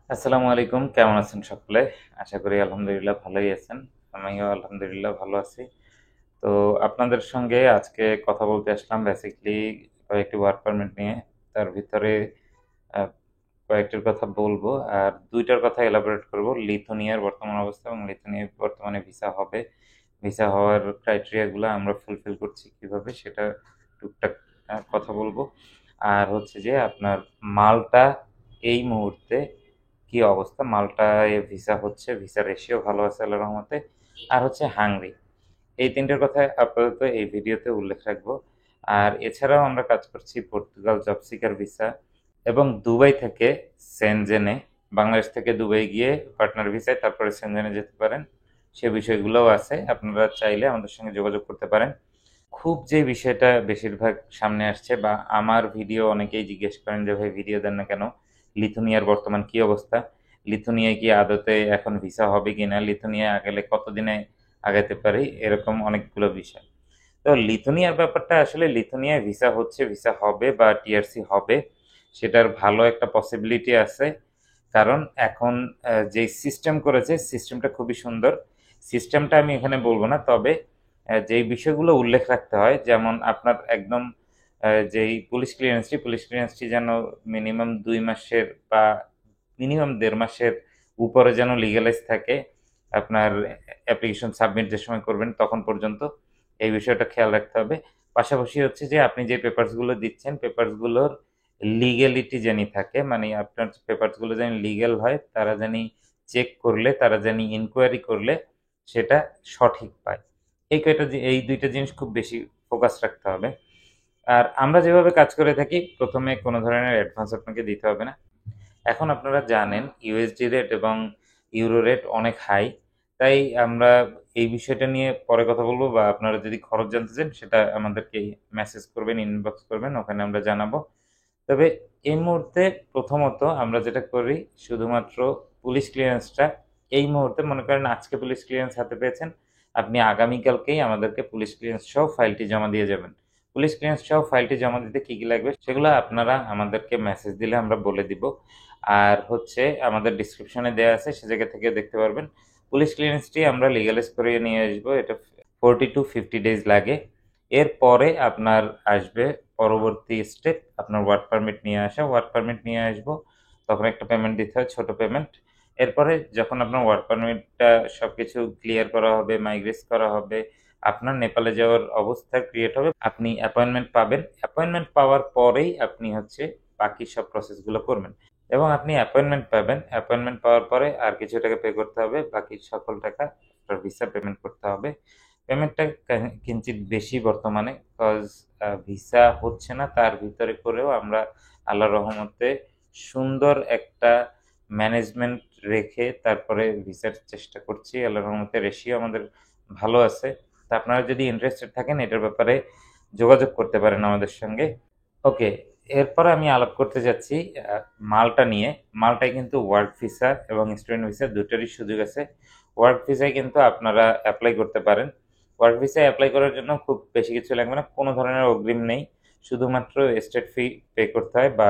আসসালামু আলাইকুম, কেমন আছেন সকলে? আশা করি আলহামদুলিল্লাহ ভালোই আছেন। আমিও আলহামদুলিল্লাহ ভালো আছি। তো আপনাদের সঙ্গে আজকে কথা বলতে আসলাম বেসিক্যালি কয়েকটি ওয়ার্ক পারমিট নিয়ে। তার ভিতরে আ কয়েকটির কথা বলবো আর ২ টার কথা এলাবোরেট করব। লিথুনিয়ার বর্তমান অবস্থা এবং লিথুনিয়ায় বর্তমানে ভিসা হবে। ভিসা হওয়ার ক্রাইটেরিয়া গুলা আমরা ফুলফিল করছি কিভাবে সেটা টুকটাক কথা বলবো। আর হচ্ছে যে আপনার মাল্টা এই মুহূর্তে কি অবস্থা? মাল্টায় ভিসা হচ্ছে, ভিসার রেশিও ভালো আছে আল্লাহর রহমতে। আর হচ্ছে হাংরি। এই ৩ টার কথা আপাতত এই ভিডিওতে উল্লেখ রাখবো। আর এছাড়াও আমরা কাজ করছি পর্তুগাল জব সিকার ভিসা এবং দুবাই থেকে সেনজেনে, বাংলাদেশ থেকে দুবাই গিয়ে পার্টনার ভিসায় তারপরে সেনজেনে যেতে পারেন। সে বিষয়গুলোও আছে। আপনারা চাইলে আমাদের সঙ্গে যোগাযোগ করতে পারেন। খুব যে বিষয়টা বেশিরভাগ সামনে আসছে বা আমার ভিডিও অনেকেই জিজ্ঞেস করেন যে ভাই ভিডিও দেন না কেন, লিথুনিয়ার বর্তমান কি অবস্থা, লিথুনিয়ায় কি আদতে এখন ভিসা হবে কিনা, লিথুনিয়া আগালে কতদিনে আগাতে পারি, এরকম অনেকগুলো বিষয়। তো লিথুনিয়ার ব্যাপারটা আসলে লিথুনিয়ায় ভিসা হচ্ছে, ভিসা হবে বা টিআরসি হবে, সেটার ভালো একটা পসিবিলিটি আছে। কারণ এখন যেই সিস্টেম করেছে সিস্টেমটা খুবই সুন্দর। সিস্টেমটা আমি এখানে বলবো না, তবে যেই বিষয়গুলো উল্লেখ রাখতে হয়, যেমন আপনার একদম যেই পুলিশ ক্লিয়ারেন্সটি যেন মিনিমাম ২ মাসের বা মিনিমাম ১.৫ মাসের উপরে যেন লিগ্যালাইজ থাকে আপনার অ্যাপ্লিকেশন সাবমিট যে সময় করবেন তখন পর্যন্ত। এই বিষয়টা খেয়াল রাখতে হবে। পাশাপাশি হচ্ছে যে আপনি যে পেপারসগুলো দিচ্ছেন পেপারসগুলোর লিগ্যালিটি জানি থাকে, মানে আপনার পেপারসগুলো জানি লিগ্যাল হয়, তারা জানি চেক করলে, তারা জানি ইনকোয়ারি করলে সেটা সঠিক পায়। এই ২টা জিনিস খুব বেশি ফোকাস রাখতে হবে। আর আমরা যেভাবে কাজ করে থাকি, প্রথমে কোনো ধরনের অ্যাডভান্স আপনাকে দিতে হবে না। এখন আপনারা জানেন ইউএসডি রেট এবং ইউরো রেট অনেক হাই। তাই আমরা এই বিষয়টা নিয়ে পরে কথা বলবো, বা আপনারা যদি খরচ জানতে চান সেটা আমাদেরকে মেসেজ করবেন, ইনবক্স করবেন, ওখানে আমরা জানাবো। তবে এই মুহূর্তে প্রথমত আমরা যেটা করি, শুধুমাত্র পুলিশ ক্লিয়ারেন্সটা এই মুহূর্তে মনে করেন আজকে পুলিশ ক্লিয়ারেন্স হাতে পেয়েছেন, আপনি আগামীকালকেই আমাদেরকে পুলিশ ক্লিয়ারেন্স সহ ফাইলটি জমা দিয়ে যাবেন। পুলিশ ক্লিয়ারেন্স সহ ফাইলটি জমা দিতে কী কী লাগবে সেগুলো আপনারা আমাদেরকে মেসেজ দিলে আমরা বলে দিব। আর হচ্ছে আমাদের ডিসক্রিপশনে দেওয়া আছে, সে জায়গা থেকে দেখতে পারবেন। পুলিশ ক্লিয়ারেন্সটি আমরা লিগ্যালাইজ করিয়ে নিয়ে আসবো, এটা 40 to 50 ডেজ লাগে। এরপরে আপনার আসবে পরবর্তী স্টেপ, আপনার ওয়ার্ক পারমিট নিয়ে আসা। ওয়ার্ক পারমিট নিয়ে আসবো, তখন একটা পেমেন্ট দিতে হয়, ছোট পেমেন্ট। এরপরে যখন আপনার ওয়ার্ক পারমিটটা সব কিছু ক্লিয়ার করা হবে, মাইগ্রেট করা হবে, আপনার নেপালে যাওয়ার অবস্থা ক্রিয়েট হবে, আপনি অ্যাপয়েন্টমেন্ট পাবেন। অ্যাপয়েন্টমেন্ট পাওয়ার পরেই আপনি হচ্ছে বাকি সব প্রসেসগুলো করবেন এবং আপনি অ্যাপয়েন্টমেন্ট পাবেন। অ্যাপয়েন্টমেন্ট পাওয়ার পরে আর কিছু টাকা পে করতে হবে, বাকি সকল টাকা আপনার ভিসা পেমেন্ট করতে হবে। পেমেন্টটা কিঞ্চিৎ বেশি বর্তমানে, কজ ভিসা হচ্ছে না, তার ভিতরে করেও আমরা আল্লাহর রহমতে সুন্দর একটা ম্যানেজমেন্ট রেখে তারপরে ভিসার চেষ্টা করছি। আল্লাহর রহমতে রেশিও আমাদের ভালো আছে। তা আপনারা যদি ইন্টারেস্টেড থাকেন এটার ব্যাপারে যোগাযোগ করতে পারেন আমাদের সঙ্গে। ওকে, এরপরে আমি আলাপ করতে যাচ্ছি মাল্টা নিয়ে। মাল্টায় কিন্তু ওয়ার্ক ভিসা এবং স্টুডেন্ট ভিসা দুটোরই সুযোগ আছে। ওয়ার্ক ভিসায় কিন্তু আপনারা অ্যাপ্লাই করতে পারেন। ওয়ার্ক ভিসায় অ্যাপ্লাই করার জন্য খুব বেশি কিছু লাগবে না, কোনো ধরনের অগ্রিম নেই। শুধুমাত্র স্টেট ফি পে করতে হয় বা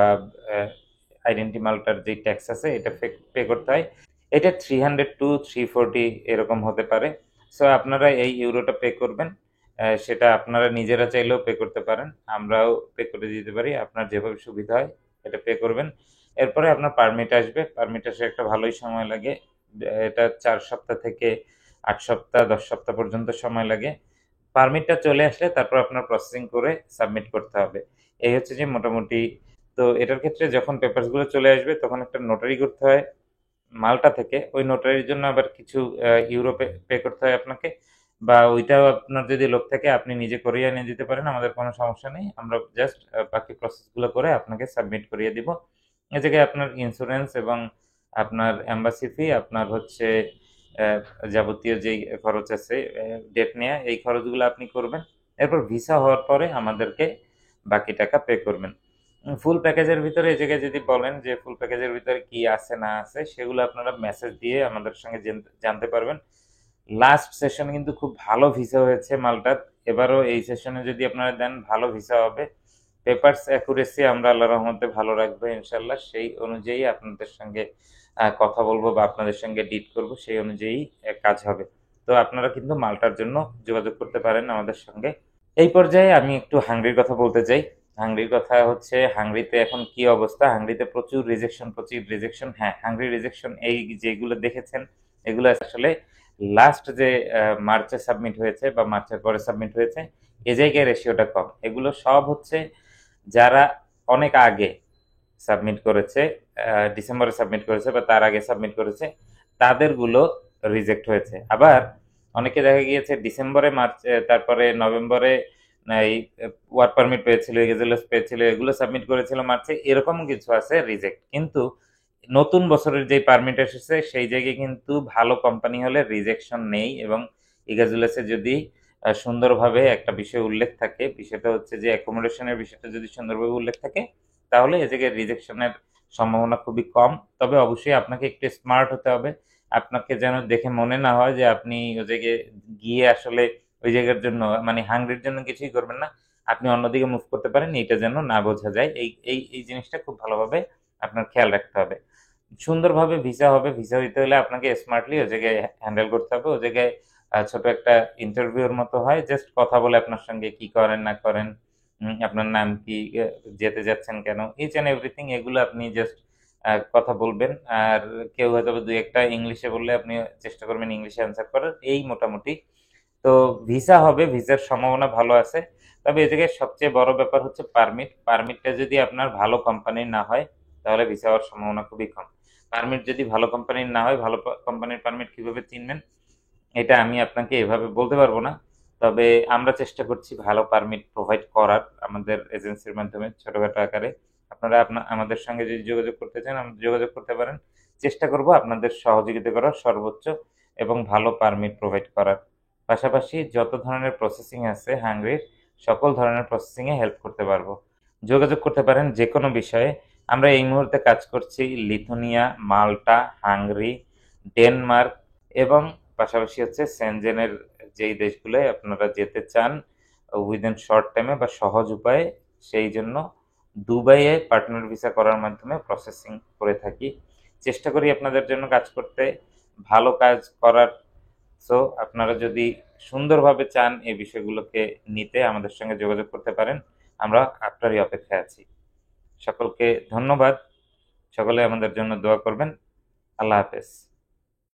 আইডেন্টি মাল্টার যে ট্যাক্স আছে এটা পে করতে হয়। এটা 300 to 340 এরকম হতে পারে। সো আপনারা এই ইউরোটা পে করবেন। সেটা আপনারা নিজেরা চাইলেও পে করতে পারেন, আমরাও পে করে দিতে পারি, আপনার যেভাবে সুবিধা হয় এটা পে করবেন। এরপরে আপনার পারমিট আসবে। পারমিট আসে একটা ভালোই সময় লাগে। এটা 4 সপ্তাহ থেকে 8 সপ্তাহ 10 সপ্তাহ পর্যন্ত সময় লাগে। পারমিটটা চলে আসলে তারপর আপনার প্রসেসিং করে সাবমিট করতে হবে। এই হচ্ছে যে মোটামুটি। তো এটার ক্ষেত্রে যখন পেপারসগুলো চলে আসবে তখন একটা নোটারি করতে হয় মাল্টা থেকে। ওই নোটারির জন্য আবার কিছু ইউরো পে করতে হয় আপনাকে, বা ওইটাও আপনার যদি লোক থাকে আপনি নিজে করিয়ে এনে দিতে পারেন, আমাদের কোনো সমস্যা নেই। আমরা জাস্ট বাকি প্রসেসগুলো করে আপনাকে সাবমিট করিয়ে দিব। এ জায়গায় আপনার ইন্স্যুরেন্স এবং আপনার এম্বাসি ফি, আপনার হচ্ছে যাবতীয় যেই খরচ আছে ডেট নেয়া, এই খরচগুলো আপনি করবেন। এরপর ভিসা হওয়ার পরে আমাদেরকে বাকি টাকা পে করবেন। ফুল প্যাকেজের ভিতরে এই জায়গায় যদি বলেন যে ফুল প্যাকেজের ভিতরে কি আছে না আছে সেগুলো আপনারা মেসেজ দিয়ে আমাদের সঙ্গে জানতে পারবেন। লাস্ট সেশন কিন্তু খুব ভালো ভিসা হয়েছে মাল্টার। এবারও এই সেশনে যদি আপনারা দেন ভালো ভিসা হবে। পেপারস অ্যাকুরেসি আমরা আল্লাহর রহমতে ভালো রাখবো ইনশাল্লাহ। সেই অনুযায়ী আপনাদের সঙ্গে কথা বলবো বা আপনাদের সঙ্গে ডিট করব, সেই অনুযায়ী কাজ হবে। তো আপনারা কিন্তু মালটার জন্য যোগাযোগ করতে পারেন আমাদের সঙ্গে। এই পর্যায়ে আমি একটু হাঙ্গরির কথা বলতে চাই। হাঙ্গরির কথা হচ্ছে, হাঙ্গরিতে এখন কি অবস্থা? হাঙ্গরিতে প্রচুর রিজেকশন। হ্যাঁ, হাঙ্গরি রিজেকশন এই যেগুলো দেখেছেন, এগুলো আসলে লাস্ট যে মার্চে সাবমিট হয়েছে বা মার্চের পরে সাবমিট হয়েছে, এ জায়গায় রেশিওটা কম। এগুলো সব হচ্ছে যারা অনেক আগে সাবমিট করেছে, ডিসেম্বরে সাবমিট করেছে বা তার আগে সাবমিট করেছে, তাদেরগুলো রিজেক্ট হয়েছে। আবার অনেকে দেখা গিয়েছে ডিসেম্বরে, মার্চে, তারপরে নভেম্বরে এই ওয়ার্ক পারমিট পেয়েছিল, এগেজেলস পেয়েছিল, এগুলো সাবমিট করেছিল মার্চে, এরকম কিছু আছে রিজেক্ট। কিন্তু নতুন বছরের যে পারমিট এসেছে সেই জায়গায় কিন্তু ভালো কোম্পানি হলে রিজেকশন নেই। এবং ইগাজুলেসে যদি সুন্দরভাবে একটা বিষয় উল্লেখ থাকে, বিষয়টা হচ্ছে যে অ্যাকোমোডেশনের বিষয়টা যদি সুন্দরভাবে উল্লেখ থাকে, তাহলে এ জায়গায় রিজেকশনের সম্ভাবনা খুবই কম। তবে অবশ্যই আপনাকে একটু স্মার্ট হতে হবে। আপনাকে যেন দেখে মনে না হয় যে আপনি ওই জায়গায় গিয়ে আসলে ওই জায়গার জন্য, মানে হাঙ্গরির জন্য কিছুই করবেন না, আপনি অন্যদিকে মুভ করতে পারেন, এইটা যেন না বোঝা যায়। এই এই এই জিনিসটা খুব ভালোভাবে আপনার খেয়াল রাখতে হবে। সুন্দরভাবে ভিসা হবে, ভিসা হইতে হলে আপনাকে স্মার্টলি ওই জায়গায় হ্যান্ডেল করতে হবে। ওই জায়গায় ছোট একটা ইন্টারভিউর মতো হয়, জাস্ট কথা বলে আপনার সঙ্গে কি করেন না করেন, আপনার নাম কি, যেতে যাচ্ছেন কেন, ইচ অ্যান্ড এভরিথিং, এগুলো আপনি জাস্ট কথা বলবেন। আর কেউ হয়তো দুই একটা ইংলিশে বললে আপনি চেষ্টা করবেন ইংলিশে অ্যান্সার করার, এই মোটামুটি। তো ভিসা হবে, ভিসার সম্ভাবনা ভালো আছে। তবে এ জায়গায় সবচেয়ে বড় ব্যাপার হচ্ছে পারমিট। পারমিটটা যদি আপনার ভালো কোম্পানির না হয়, তাহলে ভিসা হওয়ার সম্ভাবনা খুবই কম। পারমিট যদি ভালো কোম্পানির না হয়, ভালো কোম্পানির পারমিট কিভাবে চিনবেন, এটা আমি আপনাকে এভাবে বলতে পারবো না। তবে আমরা চেষ্টা করছি ভালো পারমিট প্রোভাইড করার আমাদের এজেন্সির মাধ্যমে ছোটখাটো আকারে। আপনারা আমাদের সঙ্গে যদি যোগাযোগ করতে চান, আমাদের যোগাযোগ করতে পারেন। চেষ্টা করব আপনাদের সহযোগিতা করার সর্বোচ্চ এবং ভালো পারমিট প্রোভাইড করার। পাশাপাশি যত ধরনের প্রসেসিং আছে হাঙ্গরির, সকল ধরনের প্রসেসিংয়ে হেল্প করতে পারবো। যোগাযোগ করতে পারেন যে কোনো বিষয়ে। আমরা এই মুহূর্তে কাজ করছি লিথুনিয়া, মাল্টা, হাঙ্গরি, ডেনমার্ক এবং পাশাপাশি হচ্ছে সেনজেনের যেই দেশগুলোয় আপনারা যেতে চান উইদিন শর্ট টাইমে বা সহজ উপায়ে, সেই জন্য দুবাইয়ে পার্টনার ভিসা করার মাধ্যমে প্রসেসিং করে থাকি। চেষ্টা করি আপনাদের জন্য কাজ করতে, ভালো কাজ করার। সো আপনারা যদি সুন্দরভাবে চান এই বিষয়গুলোকে নিতে, আমাদের সঙ্গে যোগাযোগ করতে পারেন। আমরা আপনারই অপেক্ষায় আছি। সকলকে ধন্যবাদ। সকলে আমাদের জন্য দোয়া করবেন। আল্লাহ হাফেজ।